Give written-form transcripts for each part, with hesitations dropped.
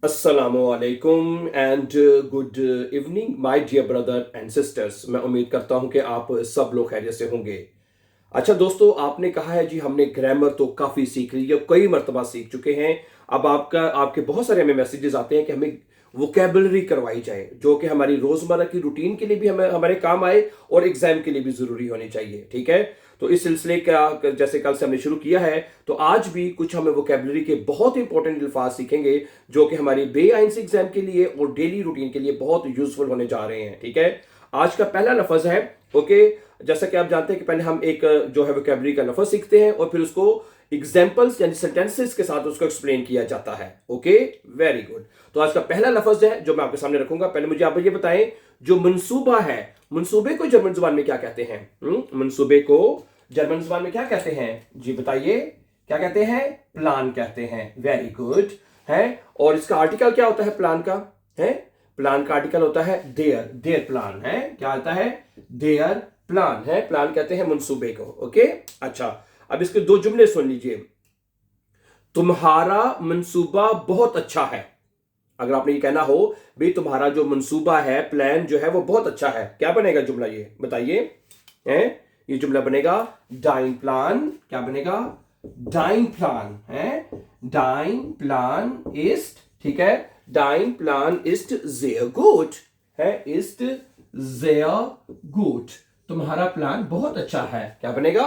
अस्सलामुअलैकुम and good evening my dear brother and sisters. मैं उम्मीद करता हूं कि आप सब लोग खैरियत से होंगे। अच्छा दोस्तों, आपने कहा है जी हमने ग्रामर तो काफ़ी सीख ली है, कई मरतबा सीख चुके हैं। अब आपके बहुत सारे हमें मैसेजेस आते हैं कि हमें वोकेबलरी करवाई जाए जो कि हमारी रोज़मर्रा की रूटीन के लिए भी हमें हमारे काम आए और एग्जाम के लिए भी ज़रूरी होनी चाहिए। ठीक है, तो इस सिलसिले का जैसे कल से हमने शुरू किया है, तो आज भी कुछ हमें वोकेबलरी के बहुत इंपॉर्टेंट अल्फाज सीखेंगे जो कि हमारी बेआइंस एग्जाम के लिए और डेली रूटीन के लिए बहुत यूजफुल होने जा रहे हैं। ठीक है, आज का पहला लफ्ज है ओके। जैसा कि आप जानते हैं कि पहले हम एक जो है वोकेबलरी का लफ्ज सीखते हैं और फिर उसको एग्जाम्पल्स यानी सेंटेंसेस के साथ उसको एक्सप्लेन किया जाता है। Okay, very good. तो आज का पहला लफ्ज है जो मैं आपके सामने रखूंगा। पहले मुझे आप ये बताएं, जो मंसूबा है, मंसूबे को जर्मन जुबान में क्या कहते हैं? मंसूबे को जर्मन जुबान में क्या कहते हैं जी बताइए? क्या कहते हैं? प्लान कहते हैं। वेरी गुड है। और इसका आर्टिकल क्या होता है प्लान का? है प्लान का आर्टिकल होता है देयर। देयर प्लान है, क्या आता है? देयर प्लान है। प्लान कहते हैं मंसूबे को। ओके, अच्छा, अब इसके दो जुमले सुन लीजिए। तुम्हारा मंसूबा बहुत अच्छा है। अगर आपने ये कहना हो भाई तुम्हारा जो मंसूबा है, प्लान जो है वो बहुत अच्छा है, क्या बनेगा जुमला? ये बताइए। ये जुमला बनेगा डाइन प्लान। क्या बनेगा? डाइन प्लान है। डाइन प्लान इस्ट, ठीक है, डाइन प्लान इस्ट sehr gut है। इस्ट sehr gut, तुम्हारा प्लान बहुत अच्छा है। क्या बनेगा?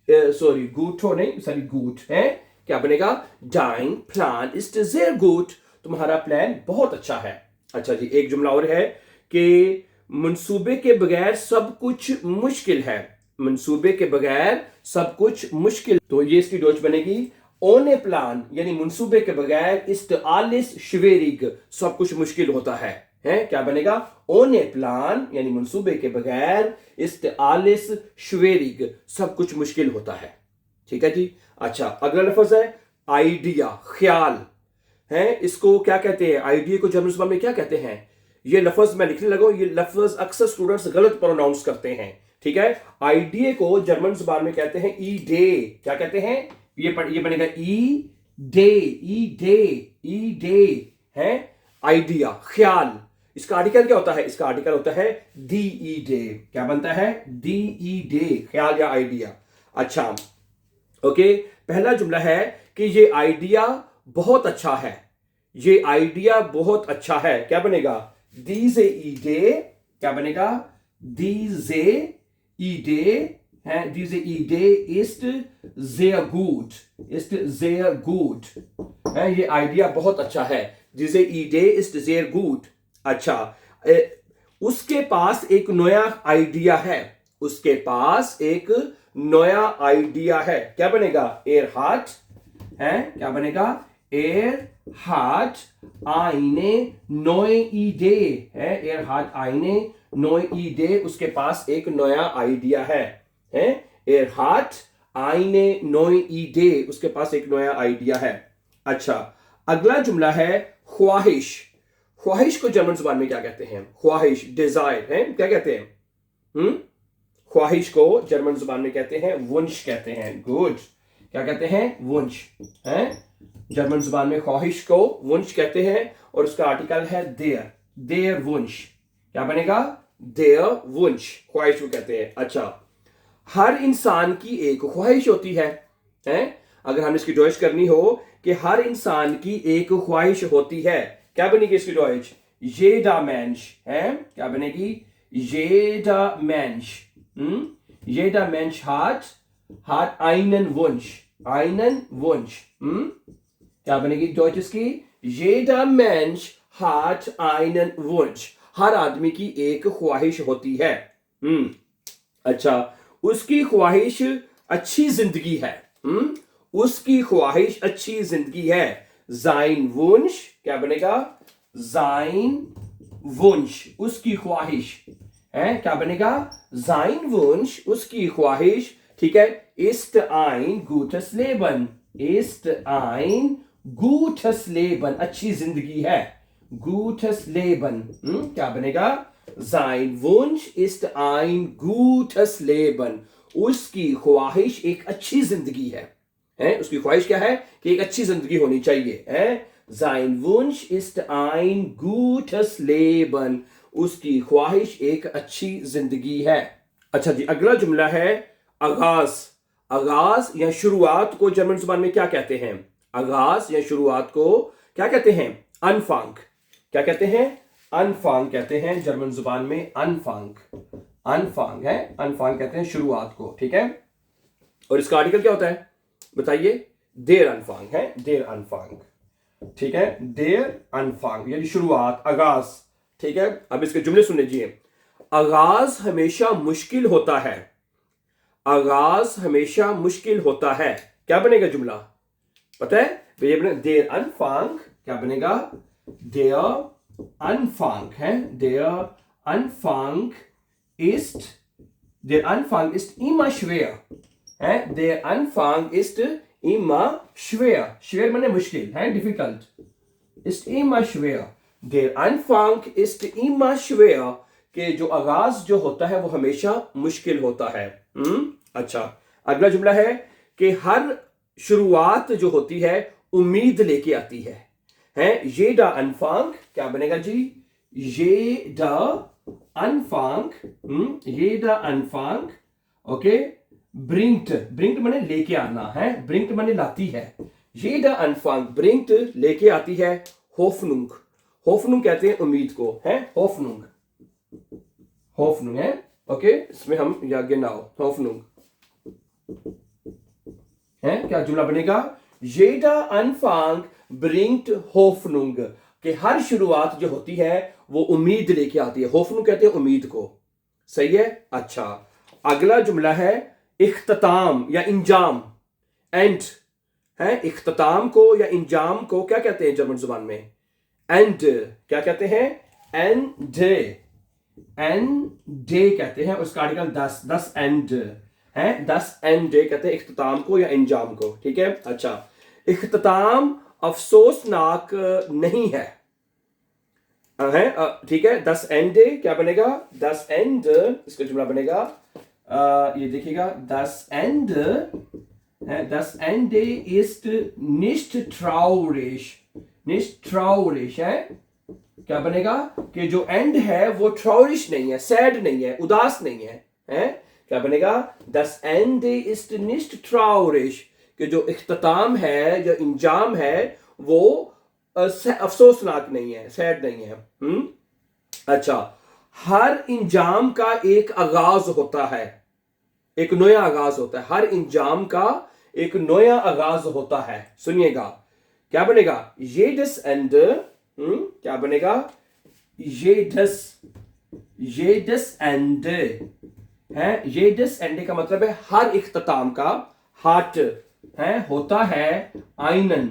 सॉरी, गुट हो नहीं, सॉरी गुट है। क्या बनेगा? डाइन प्लान इस्ट sehr gut, तुम्हारा प्लान बहुत अच्छा है। अच्छा जी, एक जुमला और है कि मंसूबे के बगैर सब कुछ मुश्किल है। मंसूबे के बगैर सब कुछ मुश्किल, तो ये इसकी डोच बनेगी ओने प्लान, यानी मंसूबे के बगैर इस्ट आलिस श्वेरिग, सब कुछ मुश्किल होता है। क्या बनेगा? ओने प्लान यानी मंसूबे के बगैर इस्ट आलिस श्वेरिग, सब कुछ मुश्किल होता है। ठीक है जी। अच्छा, अगला लफ्ज है आइडिया, ख्याल है। इसको क्या कहते हैं? आइडिया को जर्मन जुबान में क्या कहते हैं? ये लफ्ज मैं लिखने लगा, ये लफ्ज अक्सर स्टूडेंट्स गलत प्रोनाउंस करते हैं। ठीक है, आइडिया को जर्मन जुबान में कहते हैं ई डे। क्या कहते हैं? ये बनेगा E day. E day, E day है। आइडिया, ख्याल। इसका आर्टिकल क्या होता है? इसका आर्टिकल होता है दी ई डे। क्या बनता है? दी ई डे, ख्याल या आइडिया। अच्छा ओके, पहला जुमला है कि ये आइडिया बहुत अच्छा है। ये आइडिया बहुत अच्छा है, क्या बनेगा? दीजे ईडे। क्या बनेगा? दीजे ईडे है। दीजे ईडे east sehr gut, ist sehr gut है। ये आइडिया बहुत अच्छा है। दीजे ईडे इस्ट sehr gut। अच्छा, उसके पास एक नया आइडिया है। उसके पास एक नया आइडिया है। क्या बनेगा? एर हाट है। क्या बनेगा? एर हाट आईने नोए ईडे है। एर हाट आईने नोए ईडे, उसके पास एक नया आइडिया है। एर हाट आईने नोए ईडे, उसके पास एक नया आइडिया है। अच्छा, अगला जुमला है ख्वाहिश। ख्वाहिश को जर्मन जुबान में क्या कहते हैं? ख्वाहिश, डिजायर है। क्या कहते हैं? ख्वाहिश को जर्मन जुबान में कहते हैं वुंश कहते हैं। गुड, क्या कहते हैं? वुंश है। जर्मन जुबान में ख्वाहिश को वुंश कहते हैं और उसका आर्टिकल है देयर। There Wunsch. क्या बनेगा? देयर वुंश, ख्वाहिश को कहते हैं। अच्छा, हर इंसान की एक ख्वाहिश होती है। अगर हम इसकी डॉइच करनी हो कि हर इंसान की एक ख्वाहिश होती है, क्या बनेगी इसकी डॉइच? जेडा मेंश है। क्या बनेगी? जेडा मेंश। jeder Mensch hat einen Wunsch. Einen Wunsch. क्या बनेगी डॉइच इसकी? jeder Mensch hat einen Wunsch. हर आदमी की एक ख्वाहिश होती है। अच्छा, उसकी ख्वाहिश अच्छी जिंदगी है। उसकी ख्वाहिश अच्छी जिंदगी है। sein Wunsch, क्या बनेगा? sein Wunsch, उसकी ख्वाहिश है। क्या बनेगा? sein Wunsch, उसकी ख्वाहिश। ठीक है, ist ein gutes Leben। ist ein gutes Leben, अच्छी जिंदगी है। gutes Leben, क्या बनेगा? sein Wunsch ist ein gutes Leben, उसकी ख्वाहिश एक अच्छी जिंदगी है। उसकी ख्वाहिश क्या है? कि एक अच्छी जिंदगी होनी चाहिए। sein Wunsch ist ein gutes Leben, उसकी ख्वाहिश एक अच्छी जिंदगी है। अच्छा जी, अगला जुमला है आगाज। आगाज या शुरुआत को जर्मन जुबान में क्या कहते हैं? आगाज या शुरुआत को क्या कहते हैं? अनफांग। क्या कहते हैं? अनफांग कहते हैं जर्मन जुबान में। अनफांग, अनफांग है, अनफांग कहते हैं शुरुआत को, ठीक है। और इसका आर्टिकल क्या होता है बताइए? देर अनफांग है, देर अनफांग, ठीक है। देर अनफांग यानी शुरुआत, आगाज, ठीक है। अब इसके जुमले सुन लीजिए। आगाज हमेशा मुश्किल होता है। आगाज हमेशा मुश्किल होता है। क्या बनेगा जुमला? पता है भैया? बने देर अनफांग, क्या बनेगा? देर अनफांग है, देर अनफांग ist, der Anfang ist immer schwer. Der Anfang ist immer schwer. Schwer माने मुश्किल है, difficult. Ist immer schwer. Der Anfang ist immer schwer. कि जो आगाज जो होता है वो हमेशा मुश्किल होता है। अच्छा, अगला जुमला है कि हर शुरुआत जो होती है उम्मीद लेके आती है। jeder Anfang, क्या बनेगा जी? jeder Anfang, jeder Anfang, okay, bringt माने लेके आना है, bringt माने लाती है। jeder Anfang bringt लेके आती है Hoffnung। Hoffnung कहते हैं उम्मीद को, है Hoffnung, Hoffnung है, ओके। इसमें हम या genau Hoffnung है। क्या जुमला बनेगा? jeder Anfang bringt Hoffnung, कि हर शुरुआत जो होती है वो उम्मीद लेके आती है। होफनुंग कहते हैं उम्मीद को, सही है। अच्छा, अगला जुमला है इख्तिताम या इंजाम, एंड है। इख्तिताम को या इंजाम को क्या कहते हैं जर्मन जुबान में? एंड। क्या कहते हैं? एंड, एंड कहते हैं। उसका आर्टिकल 10 एंड है, 10 एंड कहते हैं इख्तिताम को या इंजाम को, ठीक है। अच्छा, इख्तिताम अफसोसनाक नहीं है, ठीक है। 10 एंड क्या बनेगा? 10 एंड इसका जुमला बनेगा, ये देखिएगा, 10 एंड है, 10 and ist nicht traurig, nicht traurig है। क्या बनेगा? कि जो एंड है वो ट्राउरिश नहीं है, सैड नहीं है, उदास नहीं है। क्या बनेगा? 10 एंड ist nicht traurig, कि जो इख्तिताम है, जो इंजाम है वो अफसोसनाक नहीं है, सैड नहीं है। अच्छा, हर इंजाम का एक आगाज होता है, एक नया आगाज होता है। हर इंजाम का एक नया आगाज होता है। सुनिएगा, क्या बनेगा? jedes Ende, क्या बनेगा? jedes Ende है। jedes Ende का मतलब है हर इख्तिताम का, हाट है, होता है einen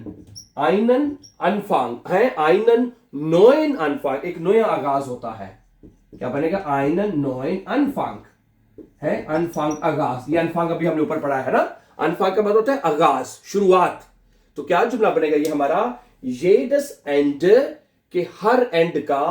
Anfang है, einen neuen Anfang, एक नया आगाज होता है। क्या बनेगा? einen neuen Anfang है, Anfang आगाज। ये Anfang अभी हमने ऊपर पढ़ा है ना। Anfang का मतलब होता है आगाज, शुरुआत। तो क्या जुमला बनेगा ये हमारा? jedes Ende, के हर एंड का,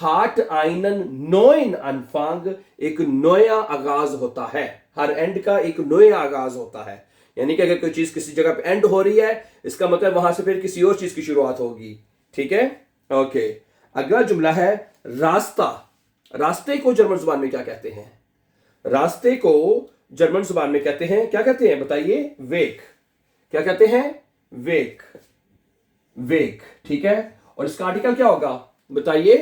hat einen neuen Anfang, एक नया आगाज होता है। हर एंड का एक नया आगाज होता है, यानी कि अगर कोई चीज किसी जगह पे एंड हो रही है, इसका मतलब वहां से फिर किसी और चीज की शुरुआत होगी, ठीक है। ओके, अगला जुमला है रास्ता। रास्ते को जर्मन जुबान में क्या कहते हैं? रास्ते को जर्मन जुबान में कहते हैं, क्या कहते हैं बताइए? वेक। क्या कहते हैं? वेक, वेक, ठीक है। और इसका आर्टिकल क्या होगा बताइए?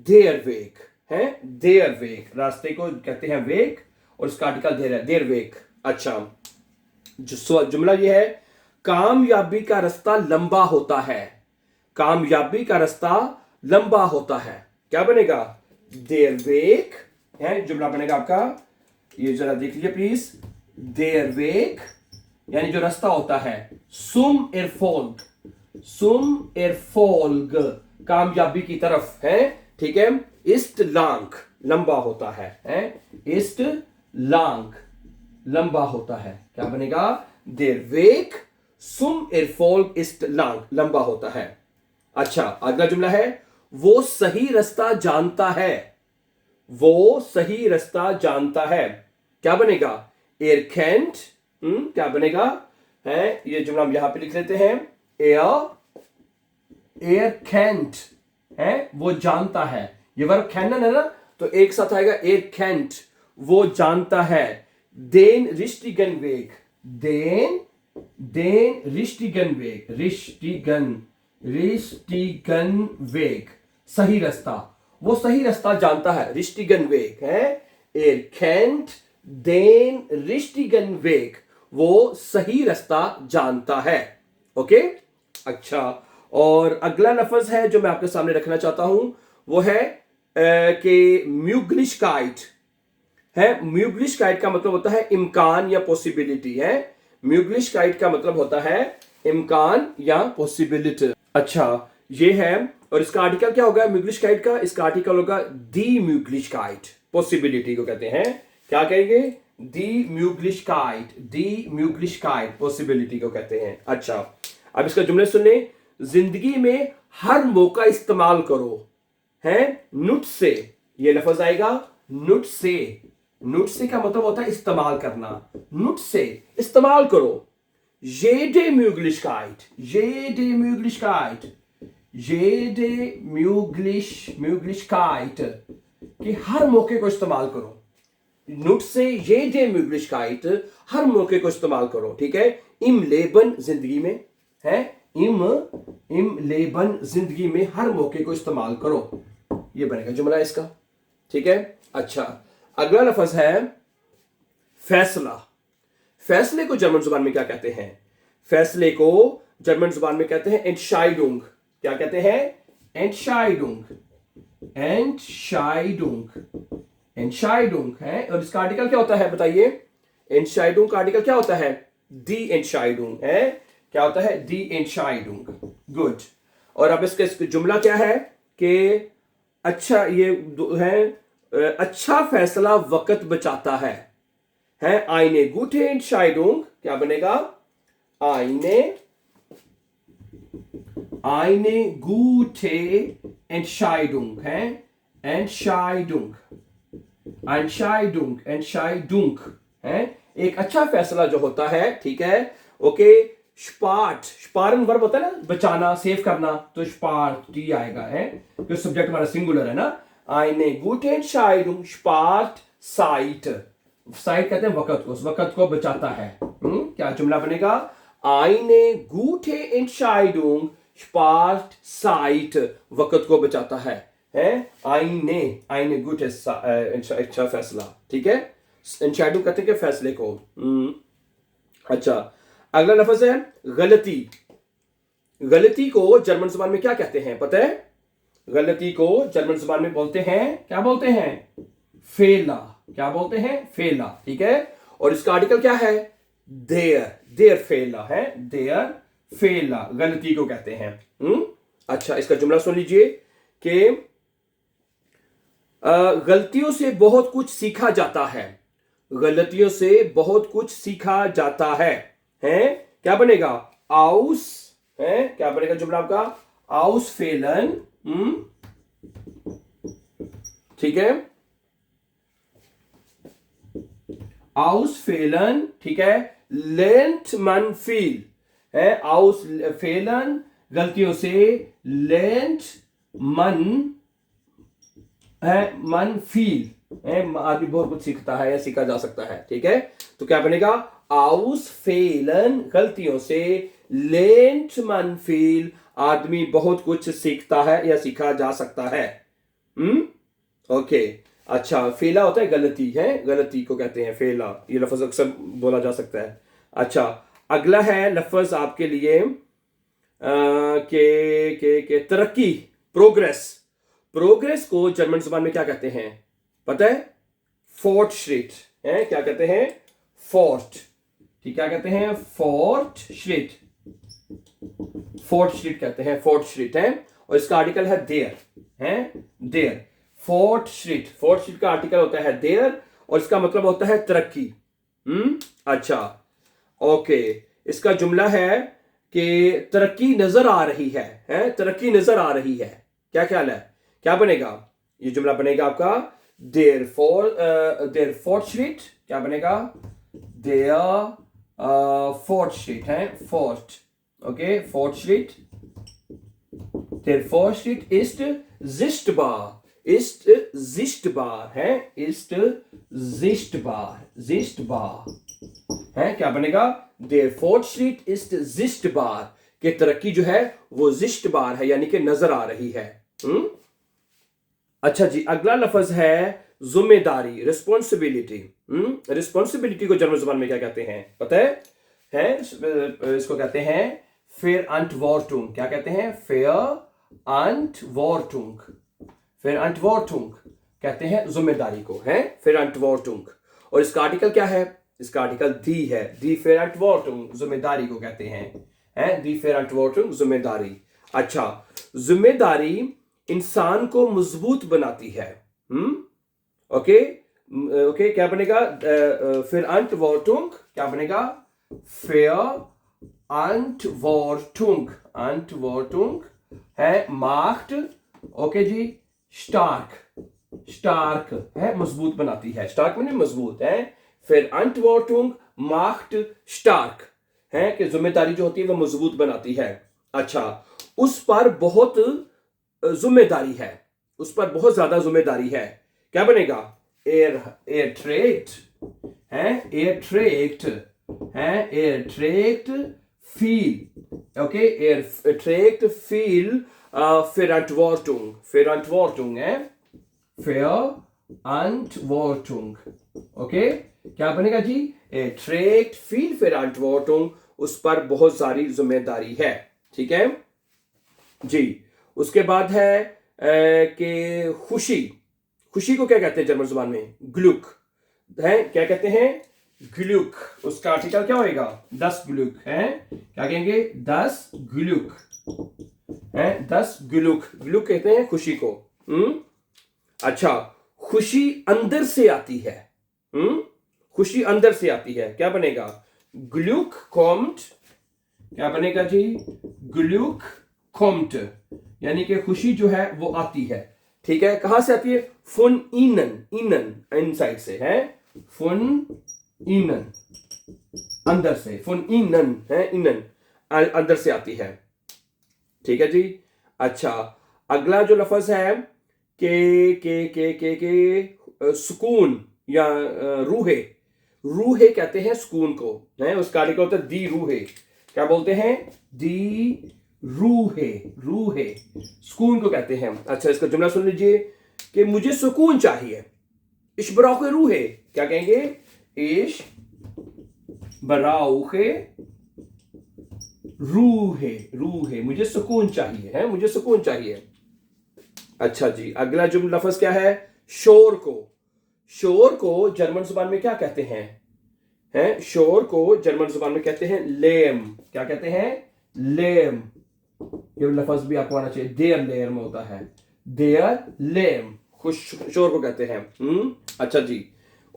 देयर वेक है, देयर वेक। रास्ते को कहते हैं वेक और इसका आर्टिकल देयर है, देयर वेक। अच्छा, जुमला ये है कामयाबी का रास्ता लंबा होता है। कामयाबी का रास्ता लंबा होता है। क्या बनेगा? देयर वेक है, जुमला बनेगा आपका, ये जरा देख लीजिए प्लीज। देयर वेक यानी जो रास्ता होता है, सुम एरफोल्ग, सुम एरफोल्ग, कामयाबी की तरफ है, ठीक है। इस्ट लांग, लंबा होता है, इस्ट लांग, लंबा होता है। क्या बनेगा? देर वेक सुम एरफोल्ग इस्ट लांग, लंबा होता है। अच्छा, अगला जुमला है वो सही रास्ता जानता है। वो सही रास्ता जानता है। क्या बनेगा? एरकेंट, क्या बनेगा? है, ये जुमला हम यहां पे लिख लेते हैं। एयर कैंट है वो जानता है, ये वर्ब कैनन है ना, तो एक साथ आएगा एयर कैंट वो जानता है। देन रिश्तिगन वेग, देन रिश्तिगन वेग, रिश्तिगन वेग सही रास्ता, वो सही रास्ता जानता है। रिश्तिगन वेग है एयर कैंट देन रिश्तिगन वेग वो सही रास्ता जानता है। ओके अच्छा, और अगला लफ्ज है जो मैं आपके सामने रखना चाहता हूं वो है कि म्यूग्लिशकाइट है। म्यूग्लिशकाइट का मतलब होता है इम्कान या पॉसिबिलिटी है। म्यूग्लिशकाइट का मतलब होता है इम्कान या पॉसिबिलिटी। अच्छा ये है, और इसका आर्टिकल क्या होगा म्यूग्लिशकाइट का? इसका आर्टिकल होगा दी म्यूग्लिशकाइट, पॉसिबिलिटी को कहते हैं, क्या कहेंगे? दी म्यूग्लिशकाइट पॉसिबिलिटी को कहते हैं। अच्छा अब इसका जुमले सुन ले। जिंदगी में हर मौका इस्तेमाल करो है नुट से, ये लफ्ज आएगा नुट से। नुट से का मतलब होता है इस्तेमाल करना, नुट से इस्तेमाल करो। jede Möglichkeit, कि हर मौके को इस्तेमाल करो। नुट से jede Möglichkeit, हर मौके को इस्तेमाल करो, ठीक है। इम लेबन जिंदगी में है, इम लेबन जिंदगी में हर मौके को इस्तेमाल करो, ये बनेगा जुमला इसका, ठीक है। अच्छा अगला लफ्ज है फैसला। फैसले को जर्मन जुबान में क्या कहते हैं? फैसले को जर्मन जुबान में कहते हैं एंटशाइडुंग। क्या कहते हैं? एंटशाइडुंग है। और इसका आर्टिकल क्या होता है बताइए? एंटशाइडुंग का आर्टिकल क्या होता है? दी एंटशाइडुंग है। क्या होता है? दी एंटशाइडुंग। गुड। और अब इसका जुमला क्या है कि अच्छा ये है अच्छा फैसला वक्त बचाता है आईने गूटे एंटशाइडुंग, क्या बनेगा? आईने गूटे एंटशाइडुंग है, एंटशाइडुंग है एक अच्छा फैसला जो होता है, ठीक है। ओके स्पारन वर्ब होता है ना बचाना, सेव करना, तो स्पार्ट टी आएगा है क्योंकि सब्जेक्ट हमारा सिंगुलर है ना। आईने गूटे एंटशाइडुंग स्पार्ट साइट, साइट कहते हैं वक्त को बचाता है। क्या जुमला बनेगा? आईने गूटे एंटशाइडुंग स्पार्ट साइट, वक्त को बचाता है आईने गूटे अच्छा फैसला, ठीक है। एंटशाइडुंग कहते हैं कि फैसले को। अच्छा अगला लफ्ज है गलती। गलती को जर्मन जुबान में क्या कहते हैं पता है? गलती को जर्मन जुबान में बोलते हैं, क्या बोलते हैं? फेला। क्या बोलते हैं? फेला, ठीक है। और इसका आर्टिकल क्या है? देयर फेला है, देयर फेला गलती को कहते हैं। अच्छा इसका जुमला सुन लीजिए कि गलतियों से बहुत कुछ सीखा जाता है। गलतियों से बहुत कुछ सीखा जाता है क्या बनेगा? आउस है, क्या बनेगा जुमला आपका? आउस फेलन, ठीक है। आउस फेलन, ठीक है। लेंट मन फील है, आउस फेलन गलतियों से, लेंट मन है, मन फील है, आदमी बहुत कुछ सीखता है या सीखा जा सकता है, ठीक है। तो क्या बनेगा? आउस फेलन गलतियों से, लेंट मन फील आदमी बहुत कुछ सीखता है या सीखा जा सकता है। ओके अच्छा फेला होता है गलती है, गलती को कहते हैं फेला, ये लफ्ज अक्सर बोला जा सकता है। अच्छा अगला है लफ्ज आपके लिए के तरक्की, प्रोग्रेस। प्रोग्रेस को जर्मन जुबान में क्या कहते हैं पता है? फोर्टश्रिट है। क्या कहते हैं? फोर्ट, ठीक, क्या कहते हैं? फोर्टश्रिट, फोर्टश्रिट कहते हैं, फोर्टश्रिट है। और इसका आर्टिकल है देयर है, देयर फोर्टश्रिट। फोर्टश्रिट का आर्टिकल होता है देयर और इसका मतलब होता है तरक्की। अच्छा ओके इसका जुमला है कि तरक्की नजर आ रही है तरक्की नजर आ रही है। क्या ख्याल है? क्या बनेगा? ये जुमला बनेगा आपका देयर फोर्टश्रिट, क्या बनेगा? देयर फोर्टश्रिट है, फोर्ट, ओके फोर्टश्रिट Der Fortschritt ist sichtbar. Ist sichtbar है, ist sichtbar, sichtbar है, क्या बनेगा? Der Fortschritt ist sichtbar, कि तरक्की जो है वो sichtbar है, यानी कि नजर आ रही है। अच्छा जी, अगला लफ्ज है जिम्मेदारी, रिस्पॉन्सिबिलिटी। रिस्पॉन्सिबिलिटी को जर्मन जुबान में क्या कहते हैं पता है? इसको कहते हैं Verantwortung। क्या कहते हैं? Verantwortung। Verantwortung कहते हैं जिम्मेदारी को, है Verantwortung। और इसका आर्टिकल क्या है? इसका आर्टिकल दी है, दी Verantwortung, जिम्मेदारी को कहते हैं दी Verantwortung, जिम्मेदारी। अच्छा, जिम्मेदारी इंसान को मजबूत बनाती है। ओके ओके, क्या बनेगा? Verantwortung क्या बनेगा? Verantwortung, Antwortung है macht, ओके जी, stark, stark है मजबूत बनाती है, stark माने मजबूत है। Verantwortung macht stark है कि जिम्मेदारी जो होती है वो मजबूत बनाती है। अच्छा, उस पर बहुत जिम्मेदारी है, उस पर बहुत ज्यादा जिम्मेदारी है, क्या बनेगा? er trägt है, er trägt है, er trägt viel, okay, er trägt viel Verantwortung, Verantwortung है, Verantwortung, okay, क्या बनेगा जी? er trägt viel Verantwortung, उस पर बहुत सारी जिम्मेदारी है, ठीक है जी। उसके बाद है कि खुशी, खुशी को क्या कहते हैं जर्मन जुबान में? ग्लुक है, क्या कहते हैं? ग्लुक। उसका आर्टिकल क्या होएगा? दस ग्लुक है, क्या कहेंगे? दस ग्लुक है, दस ग्लुक। ग्लुक कहते हैं खुशी को। अच्छा, खुशी अंदर से आती है, खुशी अंदर से आती है, क्या बनेगा? ग्लुक kommt, क्या बनेगा जी? ग्लुक kommt, यानी कि खुशी जो है वो आती है, ठीक है। कहां से आती है? von innen, innen, इनसाइड से है, von innen, अंदर से, von innen है, innen अंदर से आती है, ठीक है जी। अच्छा, अगला जो लफ्ज है के सुकून या रूहे, रूहे कहते हैं सुकून को, है उसका आर्टिकल होता है दी रूहे, क्या बोलते हैं? दी रूहे, रूहे सुकून को कहते हैं। अच्छा, इसका जुमला सुन लीजिए कि मुझे सुकून चाहिए। Ich brauche Ruhe, क्या कहेंगे? Ich brauche Ruhe, Ruhe, मुझे सुकून चाहिए, है मुझे सुकून चाहिए। अच्छा जी, अगला जुमला लफ्ज क्या है? शोर को, शोर को जर्मन जुबान में क्या कहते हैं? हैं शोर को जर्मन जुबान में कहते हैं लेम, क्या कहते हैं? लेम। ये लफ्ज भी आपको आना चाहिए, देयर लेयर में होता है, देयर लेम, खुश शोर को कहते हैं। अच्छा जी,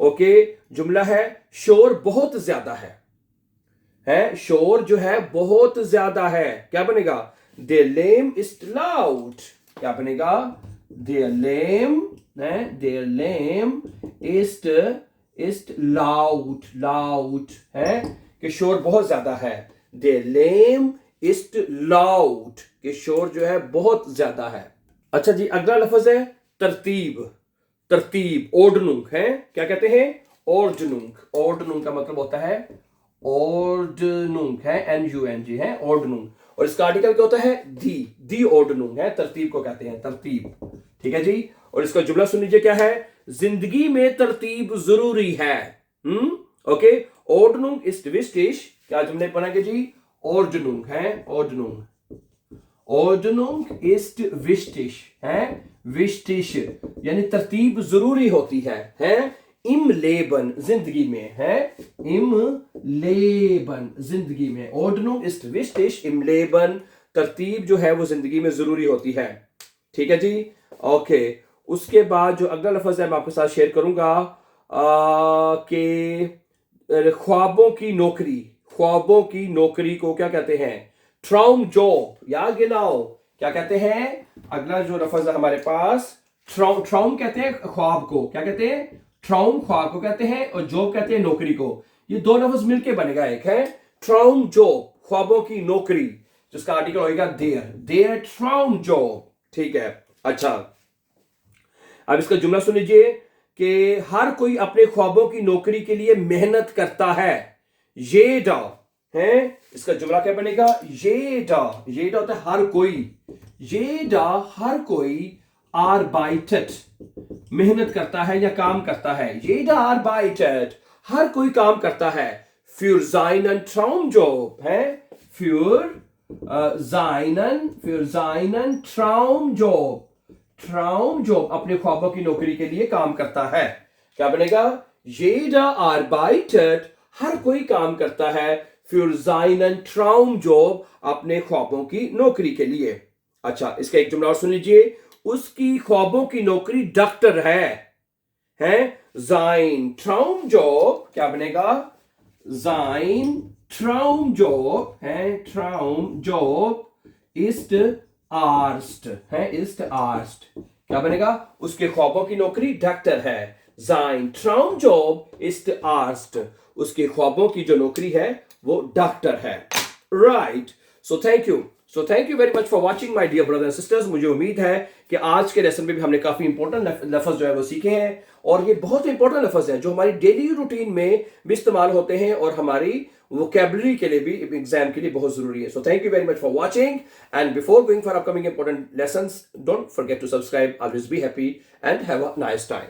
ओके, जुमला है शोर बहुत ज्यादा है शोर जो है बहुत ज्यादा है, क्या बनेगा? Der Lärm ist laut, क्या बनेगा? Der Lärm ist laut, laut है कि शोर बहुत ज्यादा है। Der Lärm ist laut, कि शोर जो है बहुत ज्यादा है। अच्छा जी, अगला लफ्ज है तरतीब, तरतीब, ordnung है, क्या कहते हैं? ordnung, ordnung का मतलब होता है ordnung है, NUNG है, ordnung। और इसका आर्टिकल क्या होता है? दी ordnung है, तरतीब को कहते हैं, तरतीब, ठीक है जी। और इसका जुमला सुन लीजिए, क्या है? जिंदगी में तरतीब जरूरी है। ओके, ordnung ist wichtig, क्या जुमले पढ़ेंगे जी? ordnung है, ordnung, ordnung ist wichtig है, wichtig यानी तरतीब जरूरी होती है im Leben, जिंदगी में है, im Leben, जिंदगी में, ordnung ist wichtig im Leben, तरतीब जो है वो जिंदगी में जरूरी होती है, ठीक है जी। ओके, उसके बाद जो अगला लफ्ज है मैं आपके साथ शेयर करूंगा कि ख्वाबों की नौकरी, ख्वाबों की नौकरी को क्या कहते हैं? ट्राउम जॉब या गिनाओ, क्या कहते हैं? अगला जो लफ्ज है हमारे पास ट्राउम कहते हैं ख्वाब को, क्या कहते हैं? ट्राउम ख्वाब को कहते हैं और जॉब कहते हैं नौकरी को। ये दो लफ्ज मिलके बनेगा, एक है ट्राउम जॉब, ख्वाबों की नौकरी। जिसका आर्टिकल होगा देयर ट्राउम जॉब। ठीक है, अच्छा, अब इसका जुमला सुन लीजिए कि हर कोई अपने ख्वाबों की नौकरी के लिए मेहनत करता है। येडा है, इसका जुमला क्या बनेगा? येडा होता है हर कोई। येडा हर कोई arbeitet मेहनत करता है या काम करता है। येडा arbeitet हर कोई काम करता है। für seinen Traumjob है, für seinen Traumjob। Traumjob अपने ख्वाबों की नौकरी के लिए काम करता है। क्या बनेगा? jeder arbeitet हर कोई काम करता है। für seinen Traumjob अपने ख्वाबों की नौकरी के लिए। अच्छा, इसका एक जुमला और सुन लीजिए। उसकी ख्वाबों की नौकरी डॉक्टर है sein Traumjob क्या बनेगा? sein Traumjob है, Traumjob ist Arzt है, ist Arzt क्या बनेगा? उसके ख्वाबों की नौकरी डॉक्टर है। sein Traumjob ist Arzt उसके ख्वाबों की जो नौकरी है वो डॉक्टर है। Right, so thank you very much for watching my dear brothers and sisters. मुझे उम्मीद है कि आज के लेसन में भी हमने काफी इंपॉर्टेंट लफ्ज जो है वो सीखे हैं, और ये बहुत इंपॉर्टेंट लफ्ज हैं जो हमारी डेली रूटीन में भी इस्तेमाल होते हैं और हमारी वोकैबुलरी के लिए भी, एग्जाम के लिए बहुत जरूरी है। So thank you very much for watching, and before going for upcoming important lessons, don't forget to subscribe. Always be happy and have a nice time.